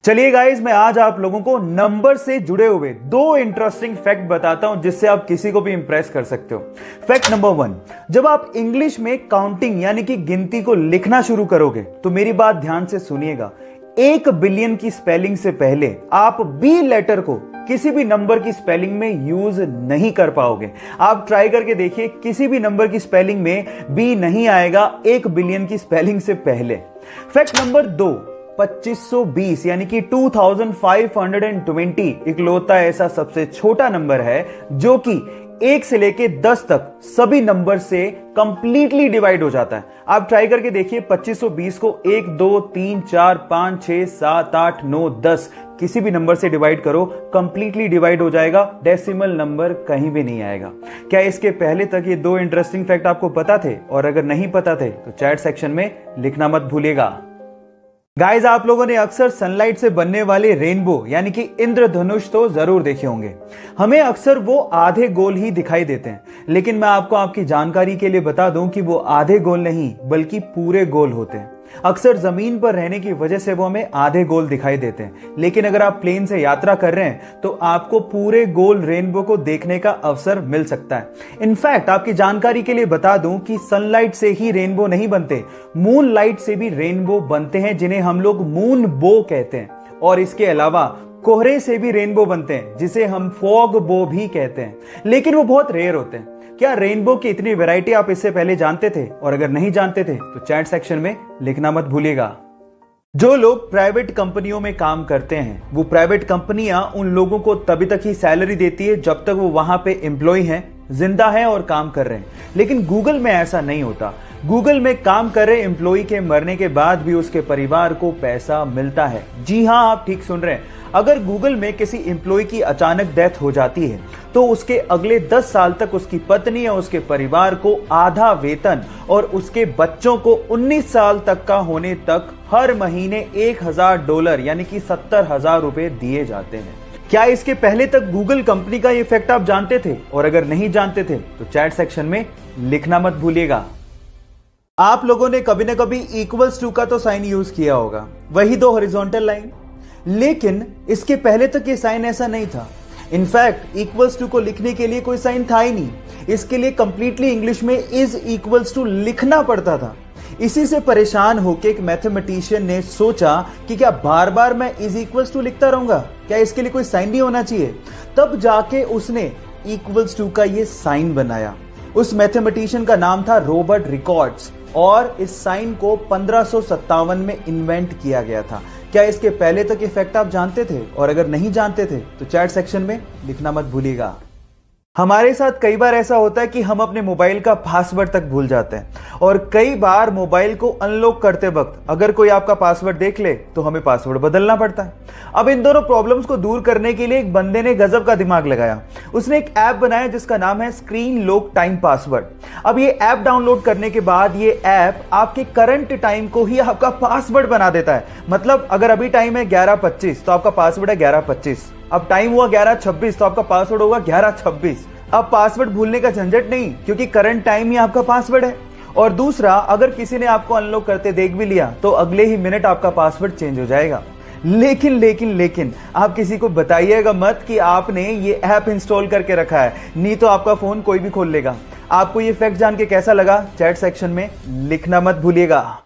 चलिए गाइस, मैं आज आप लोगों को नंबर से जुड़े हुए दो इंटरेस्टिंग फैक्ट बताता हूं जिससे आप किसी को भी इंप्रेस कर सकते हो। फैक्ट नंबर 1, जब आप इंग्लिश में काउंटिंग यानी कि गिनती को लिखना शुरू करोगे तो मेरी बात ध्यान से सुनिएगा। 1 बिलियन की स्पेलिंग से पहले आप बी लेटर को किसी भी नंबर की स्पेलिंग में यूज नहीं कर पाओगे। आप ट्राई करके देखिए, किसी भी नंबर की स्पेलिंग में बी नहीं आएगा 1 बिलियन की स्पेलिंग से पहले। फैक्ट नंबर 2, 2520 यानी कि 2520 इकलौता ऐसा सबसे छोटा नंबर है जो कि 1 से लेके 10 तक सभी नंबर से कंप्लीटली डिवाइड हो जाता है। आप ट्राई करके देखिए, 2520 को 1 2 3 4 5 6 7 8 9 10 किसी भी नंबर से डिवाइड करो, कंप्लीटली डिवाइड हो जाएगा, डेसिमल नंबर कहीं भी नहीं आएगा। क्या इसके पहले तक ये दो इंटरेस्टिंग फैक्ट आपको पता थे? और अगर नहीं पता थे तो चैट सेक्शन में लिखना मत भूलिएगा। गाइज, आप लोगों ने अक्सर सनलाइट से बनने वाले रेनबो यानी कि इंद्रधनुष तो जरूर देखे होंगे। हमें अक्सर वो आधे गोल ही दिखाई देते हैं, लेकिन मैं आपको आपकी जानकारी के लिए बता दूं कि वो आधे गोल नहीं बल्कि पूरे गोल होते हैं। अक्सर जमीन पर रहने की वजह से वो हमें आधे गोल दिखाई देते हैं, लेकिन अगर आप प्लेन से यात्रा कर रहे हैं तो आपको पूरे गोल रेनबो को देखने का अवसर मिल सकता है। इनफैक्ट आपकी जानकारी के लिए बता दूं कि सनलाइट से ही रेनबो नहीं बनते, मून लाइट से भी रेनबो बनते हैं जिन्हें हम लोग मून बो कहते हैं। और इसके अलावा कोहरे से भी रेनबो बनते हैं जिसे हम फॉग बो भी कहते हैं, लेकिन वो बहुत रेयर होते हैं। क्या रेनबो की इतनी वैरायटी आप इससे पहले जानते थे? और अगर नहीं जानते थे तो चैट सेक्शन में लिखना मत भूलिएगा। जो लोग प्राइवेट कंपनियों में काम करते हैं, वो प्राइवेट कंपनियां उन लोगों को तभी तक ही सैलरी देती है जब तक वो वहां पे एम्प्लॉय हैं, जिंदा हैं और काम कर रहे हैं। लेकिन गूगल में ऐसा नहीं होता। गूगल में काम कर रहे एम्प्लॉय के मरने के बाद भी उसके परिवार को पैसा मिलता है। जी हां, आप ठीक सुन रहे हैं। अगर गूगल में किसी एम्प्लॉय की अचानक डेथ हो जाती है तो उसके अगले 10 साल तक उसकी पत्नी या उसके परिवार को आधा वेतन और उसके बच्चों को 19 साल तक का होने तक हर महीने $1000 यानी कि 70,000 रुपए दिए जाते हैं। क्या इसके पहले तक गूगल कंपनी का ये फैक्ट आप जानते थे? और अगर नहीं जानते थे तो चैट सेक्शन में लिखना मत भूलिएगा। आप लोगों ने कभी ना कभी इक्वल्स टू का तो साइन यूज किया होगा, वही दो हॉरिजॉन्टल लाइन। लेकिन इसके पहले तक ये साइन ऐसा नहीं था। इनफैक्ट इक्वल्स टू को लिखने के लिए कोई साइन था ही नहीं। इसके लिए कंप्लीटली इंग्लिश में इज इक्वल्स टू लिखना पड़ता था। इसी से परेशान होकर एक मैथमेटिशियन ने सोचा कि क्या बार बार मैं इज इक्वल्स टू लिखता रहूंगा, क्या इसके लिए कोई साइन नहीं होना चाहिए? तब जाके उसने इक्वल्स टू का ये साइन बनाया। उस मैथमेटिशियन का नाम था रॉबर्ट रिकॉर्ड्स और इस साइन को 1557 में इन्वेंट किया गया था। क्या इसके पहले तक ये फैक्ट आप जानते थे? और अगर नहीं जानते थे तो चैट सेक्शन में लिखना मत भूलिएगा। हमारे साथ कई बार ऐसा होता है कि हम अपने मोबाइल का पासवर्ड तक भूल जाते हैं, और कई बार मोबाइल को अनलॉक करते वक्त अगर कोई आपका पासवर्ड देख ले तो हमें पासवर्ड बदलना पड़ता है। अब इन दोनों प्रॉब्लम्स को दूर करने के लिए एक बंदे ने गजब का दिमाग लगाया। उसने एक ऐप बनाया जिसका नाम है स्क्रीन लॉक टाइम पासवर्ड। अब ये ऐप डाउनलोड करने के बाद ये ऐप आपके करंट टाइम को ही आपका पासवर्ड बना देता है। मतलब अगर अभी टाइम है 11:25 तो आपका पासवर्ड है 11:25। अब टाइम हुआ 11:26 तो आपका पासवर्ड होगा 11:26। अब पासवर्ड भूलने का झंझट नहीं, क्योंकि करंट टाइम ही आपका पासवर्ड है। और दूसरा, अगर किसी ने आपको अनलॉक करते देख भी लिया तो अगले ही मिनट आपका पासवर्ड चेंज हो जाएगा। लेकिन आप किसी को बताइएगा मत कि आपने ये ऐप इंस्टॉल करके रखा है, नहीं तो आपका फोन कोई भी खोल लेगा। आपको ये फैक्ट जान के कैसा लगा? चैट सेक्शन में लिखना मत भूलिएगा।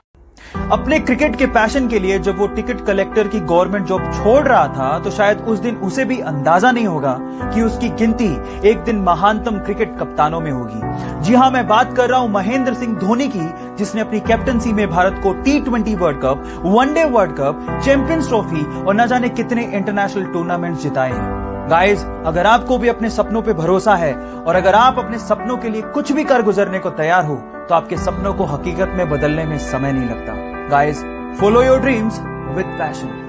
अपने क्रिकेट के पैशन के लिए जब वो टिकट कलेक्टर की गवर्नमेंट जॉब छोड़ रहा था तो शायद उस दिन उसे भी अंदाजा नहीं होगा कि उसकी गिनती एक दिन महानतम क्रिकेट कप्तानों में होगी। जी हां, मैं बात कर रहा हूं महेंद्र सिंह धोनी की, जिसने अपनी कैप्टनसी में भारत को T20 world cup, one day world cup, champions trophy और न जाने कितने इंटरनेशनल टूर्नामेंट जिताए हैं। गाइज, अगर आपको भी अपने सपनों पे भरोसा है और अगर आप अपने सपनों के लिए कुछ भी कर गुजरने को तैयार हो तो आपके सपनों को हकीकत में बदलने में समय नहीं लगता। Guys, follow your dreams with passion.